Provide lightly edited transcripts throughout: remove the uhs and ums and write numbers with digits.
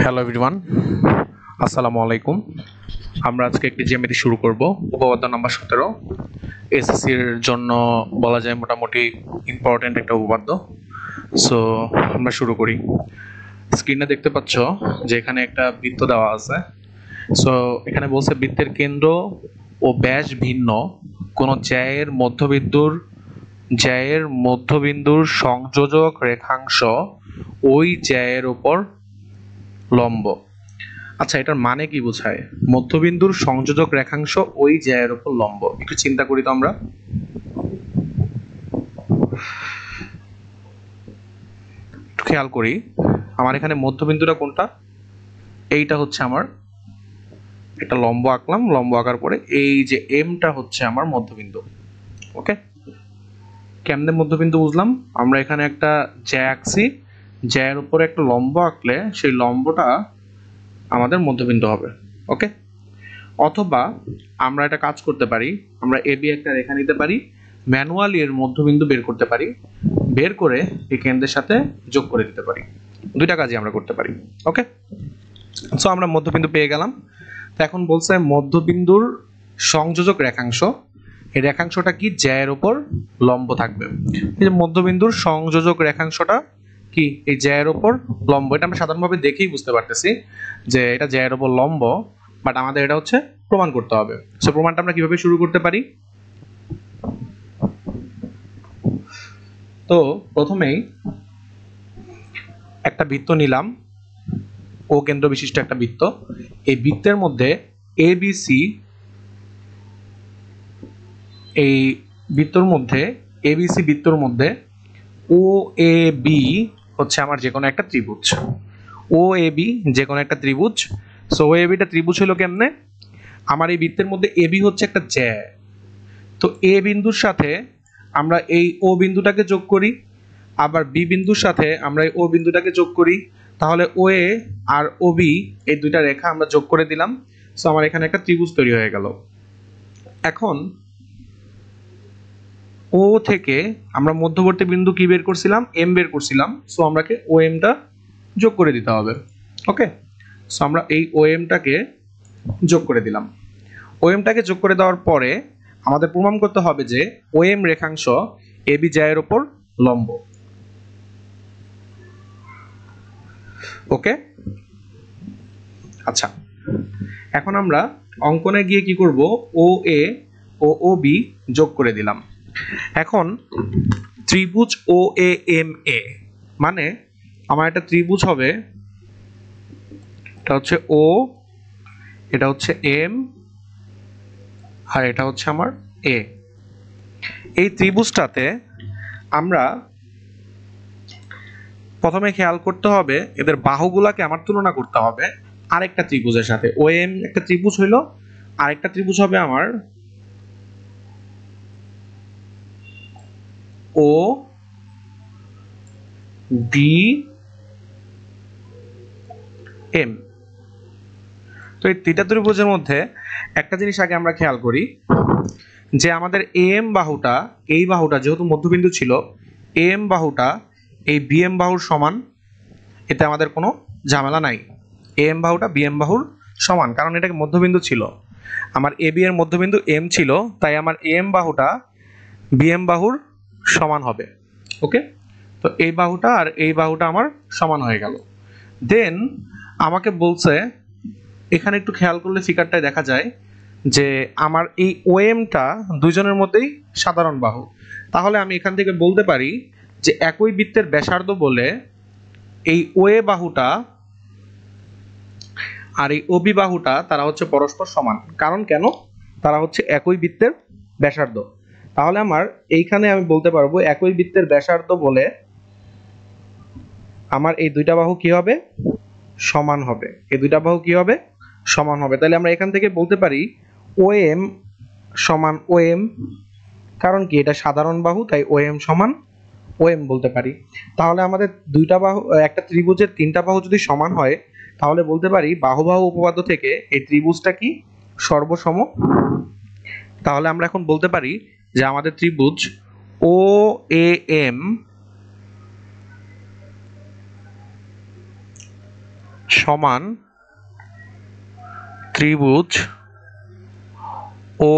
Hello everyone, আসসালামু আলাইকুম। আমরা আজকে একটি জ্যামিতি শুরু করব, উপপাদ্য নাম্বার 17। এসএসসির জন্য বলা যায় মোটামুটি ইম্পর্টেন্ট একটা উপপাদ্য। সো আমরা শুরু করি। স্ক্রিনে দেখতে পাচ্ছ যে এখানে একটা বৃত্ত দেওয়া আছে। সো এখানে বলছে বৃত্তের কেন্দ্র ও ব্যাস ভিন্ন কোন জ্যায়ের মধ্যবিন্দুর সংযোজক রেখাংশ ওই জ্যায়ের উপর লম্ব। আচ্ছা, এটার মানে কি বোঝায়? মধ্যবিন্দুর সংযোজক রেখাংশ ওই জ্যায়ের উপর লম্ব। একটু চিন্তা করি তো আমরা। একটু খেয়াল করি, আমার এখানে মধ্যবিন্দুটা কোনটা? এইটা হচ্ছে আমার একটা লম্ব আঁকলাম, লম্ব আঁকার পরে এই যে এমটা হচ্ছে আমার মধ্যবিন্দু। ওকে, কেমনে মধ্যবিন্দু বুঝলাম? আমরা এখানে একটা জ্যা আঁকছি, জ্যায়ের উপরে একটা লম্ব আঁকলে সেই লম্বটা আমাদের মধ্যবিন্দু হবে। ওকে, অথবা আমরা একটা কাজ করতে পারি, আমরা এ বি একটা রেখা নিতে পারি, ম্যানুয়ালি এর মধ্যবিন্দু বের করতে পারি, বের করে এই কেন্দ্রের সাথে যোগ করে দিতে পারি। দুইটা কাজই আমরা করতে পারি। ওকে, সো আমরা মধ্যবিন্দু পেয়ে গেলাম। তো এখন বলছে মধ্যবিন্দুর সংযোজক রেখাংশ, এই রেখাংশটা কি? জ্যায়ের উপর লম্ব থাকবে। এই যে মধ্যবিন্দুর সংযোজক রেখাংশটা কি? এই জ্যায়ের উপর লম্ব। এটা আমরা সাধারণভাবে দেখেই বুঝতে পারতেছি যে এটা জ্যায়ের উপর লম্ব, বাট আমাদের এটা হচ্ছে প্রমাণ করতে হবে। সো প্রমাণটা আমরা কিভাবে শুরু করতে পারি? তো প্রথমেই একটা বৃত্ত নিলাম, ও কেন্দ্র বিশিষ্ট একটা বৃত্ত। এই বৃত্তের মধ্যে এবিসি, এই বৃত্তর মধ্যে এবিসি বৃত্তর মধ্যে ও এ বি হচ্ছে আমার যে কোনো একটা ত্রিভুজ। ও এ বি যে কোনো একটা ত্রিভুজ। সো ও এ বিটা ত্রিভুজ হলো কেমনে? আমার এই বৃত্তের মধ্যে এ বি হচ্ছে একটা জ্যা। তো এ বিন্দুর সাথে আমরা এই ও বিন্দুটাকে যোগ করি, আবার বি বিন্দুর সাথে আমরা এই ও বিন্দুটাকে যোগ করি। তাহলে ও এ আর ও বি এই দুইটা রেখা আমরা যোগ করে দিলাম। সো আমার এখানে একটা ত্রিভুজ তৈরি হয়ে গেল। এখন ও থেকে আমরা মধ্যবর্তী বিন্দু কি বের করছিলাম? এম বের করছিলাম। সো আমরাকে ও এমটা যোগ করে দিতে হবে। ওকে, সো আমরা এই ও এমটাকে যোগ করে দিলাম। ও এমটাকে যোগ করে দেওয়ার পরে আমাদের প্রমাণ করতে হবে যে ও এম রেখাংশ এ বি জ্যায়ের উপর লম্ব। ওকে, আচ্ছা, এখন আমরা অঙ্কনে গিয়ে কি করব? ও এ ও ও বি যোগ করে দিলাম। এখন ত্রিভুজ ও এ এম এ, মানে আমার একটা ত্রিভুজ হবে, এটা হচ্ছে ও, এটা হচ্ছে এম, আর এটা হচ্ছে আমার এ। এই ত্রিভুজটাতে আমরা প্রথমে খেয়াল করতে হবে এদের বাহুগুলাকে আমার তুলনা করতে হবে আরেকটা ত্রিভুজের সাথে। ও এম একটা ত্রিভুজ হইলো, আরেকটা ত্রিভুজ হবে আমার ও বি এম। তো এই তিনটা ত্রিভুজের মধ্যে একটা জিনিস আগে আমরা খেয়াল করি যে আমাদের এম বাহুটা, এই বাহুটা যেহেতু মধ্যবিন্দু ছিল, এম বাহুটা এই বিএম বাহুর সমান, এতে আমাদের কোনো ঝামেলা নাই। এম বাহুটা বিএম বাহুর সমান, কারণ এটা মধ্যবিন্দু ছিল। আমার এ বি এর মধ্যবিন্দু এম ছিল, তাই আমার এম বাহুটা বিএম বাহুর সমান হবে। ওকে, তো এই বাহুটা আর এই বাহুটা আমার সমান হয়ে গেল। দেন আমাকে বলছে, এখানে একটু খেয়াল করলে ফিগারটায় দেখা যায় যে আমার এই ওএমটা দুইজনের মধ্যেই সাধারণ বাহু। তাহলে আমি এখান থেকে বলতে পারি যে একই বৃত্তের ব্যাসার্ধ বলে এই ওএ বাহুটা আর এই ওবি বাহুটা তারা হচ্ছে পরস্পর সমান। কারণ কেন? তারা হচ্ছে একই বৃত্তের ব্যাসার্ধ। তাহলে আমার এইখানে আমি বলতে পারবো একই বৃত্তের ব্যাসার্ধ বলে আমার এই দুইটা বাহু কি হবে? সমান হবে। এই দুইটা বাহু কি হবে? সমান হবে। তাহলে আমরা এখান থেকে বলতে পারি ও এম সমান ও এম, কারণ কি এটা সাধারণ বাহু, তাই ও এম সমান ও এম বলতে পারি। তাহলে আমাদের দুইটা বাহু, একটা ত্রিভুজের তিনটা বাহু যদি সমান হয়, তাহলে বলতে পারি বাহু বাহু উপপাদ্য থেকে এই ত্রিভুজটা কি? সর্বসম। তাহলে আমরা এখন বলতে পারি যে আমাদের ত্রিভুজ ও এ এম সমান ত্রিভুজ ও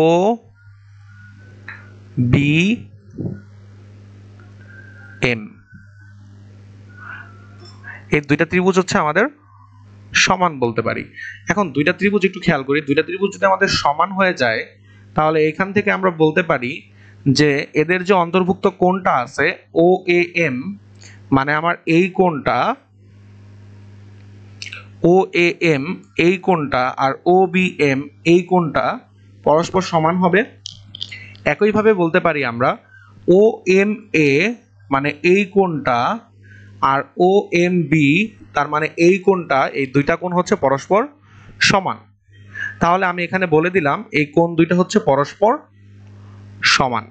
বি এম, এই দুইটা ত্রিভুজ হচ্ছে আমাদের সমান বলতে পারি। এখন দুইটা ত্রিভুজ একটু খেয়াল করি, দুইটা ত্রিভুজ যদি আমাদের সমান হয়ে যায় তাহলে এখান থেকে আমরা বলতে পারি যে এদের যে অন্তর্ভুক্ত কোণটা আছে ও এ এম, মানে আমার এই কোণটা ও এ এম এই কোণটা আর ও বি এম এই কোণটা পরস্পর সমান হবে। একইভাবে বলতে পারি আমরা ও এম এ মানে এই কোণটা আর ও এম বি তার মানে এই কোণটা, এই দুইটা কোণ হচ্ছে পরস্পর সমান। তাহলে আমি এখানে বলে দিলাম এই কোণ দুইটা হচ্ছে পরস্পর সমান।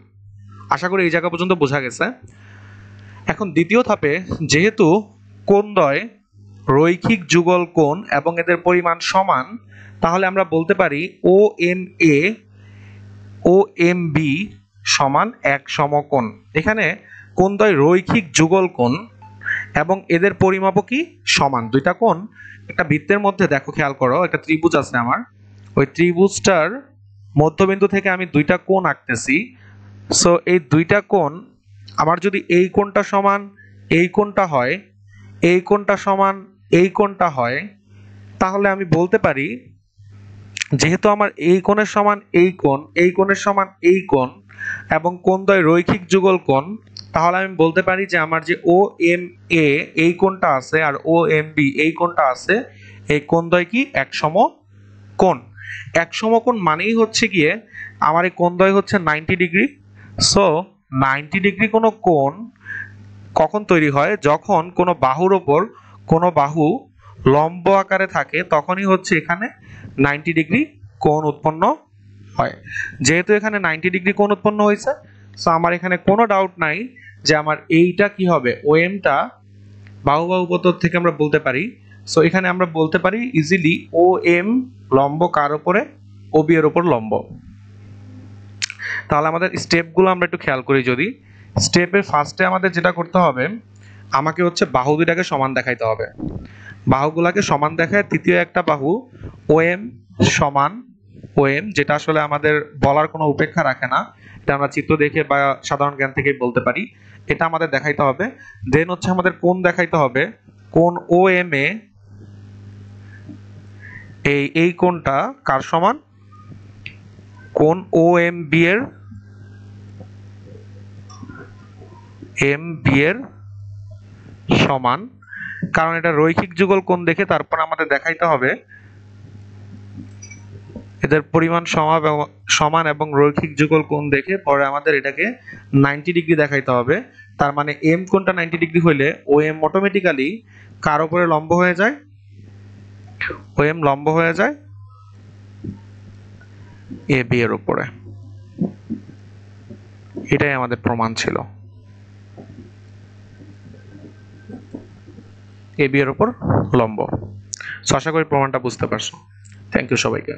আশা করি এই জায়গা পর্যন্ত বোঝা গেছে। এখন দ্বিতীয় ধাপে যেহেতু কোণদ্বয় রৈখিক যুগল কোণ এবং এদের পরিমাণ সমান, তাহলে আমরা বলতে পারি ও M A O M B সমান এক সমকোণ। এখানে কোণদ্বয় রৈখিক যুগল কোণ এবং এদের পরিমাপও কি সমান। দুইটা কোণ একটা বৃত্তের মধ্যে, দেখো খেয়াল করো, একটা ত্রিভুজ আছে আমার, ওই ত্রিভুজটার মধ্যবিন্দু থেকে আমি দুইটা কোণ আঁকতেছি। সো এই দুইটা কোণ আমার যদি এই কোণটা সমান এই কোণটা হয়, এই কোণটা সমান এই কোণটা হয়, তাহলে আমি বলতে পারি যেহেতু আমার এই কোণের সমান এই কোণ, এই কোণের সমান এই কোণ এবং কোণদ্বয় রৈখিক যুগল কোণ, তাহলে আমি বলতে পারি যে আমার যে ও এম এ এই কোণটা আছে আর ও এম বি এই কোণটা আছে, এই কোণদ্বয় কি এক সমকোণ। এক সমকোণ মানেই হচ্ছে গিয়ে আমার এই কোণদ্বয় হচ্ছে 90 ডিগ্রি। সো 90 ডিগ্রি কোনো কোণ কখন তৈরি হয়, যখন কোনো বাহুর ওপর কোনো বাহু লম্ব আকারে থাকে, তখনই হচ্ছে এখানে 90 ডিগ্রি কোণ উৎপন্ন হয়। যেহেতু এখানে 90 ডিগ্রি কোণ উৎপন্ন হয়েছে, সো আমার এখানে কোনো ডাউট নাই যে আমার এইটা কি হবে, ওএমটা বাহু বাহুপথ থেকে আমরা বলতে পারি। সো এখানে আমরা বলতে পারি ইজিলি ও এম লম্ব কার উপরে, ও বি এর উপর লম্ব। তাহলে আমাদের স্টেপগুলো আমরা একটু খেয়াল করি। যদি স্টেপের ফার্স্টে আমাদের যেটা করতে হবে, আমাকে হচ্ছে বাহু দুইটাকে সমান দেখাইতে হবে। বাহুগুলাকে সমান দেখায় তৃতীয় একটা বাহু ওএম সমান ওএম, যেটা আসলে আমাদের বলার কোনো উপেক্ষা রাখে না, এটা আমরা চিত্র দেখে বা সাধারণ জ্ঞান থেকে বলতে পারি, এটা আমাদের দেখাইতে হবে। দেন হচ্ছে আমাদের কোণ দেখাইতে হবে, কোণ ও এম এ এই কোণটা কার সমান, কোণ ও এম বি এর সমান, কারণ এটা রৈখিক যুগল কোণ দেখে তারপর আমাদের দেখাইতে হবে এদের পরিমাণ সমান এবং রৈখিক যুগল কোণ দেখে পরে আমাদের এটাকে 90 ডিগ্রি দেখাইতে হবে। তার মানে এম কোণটা 90 ডিগ্রি হইলে ও এম অটোমেটিক্যালি কার উপরে লম্ব হয়ে যায়, ও এম লম্ব হয়ে যায় এ বি এর উপরে। এটাই আমাদের প্রমাণ ছিল, এ বি এর উপর লম্ব। সো আশা করি প্রমাণটা বুঝতে পারছো। থ্যাংক ইউ সবাইকে।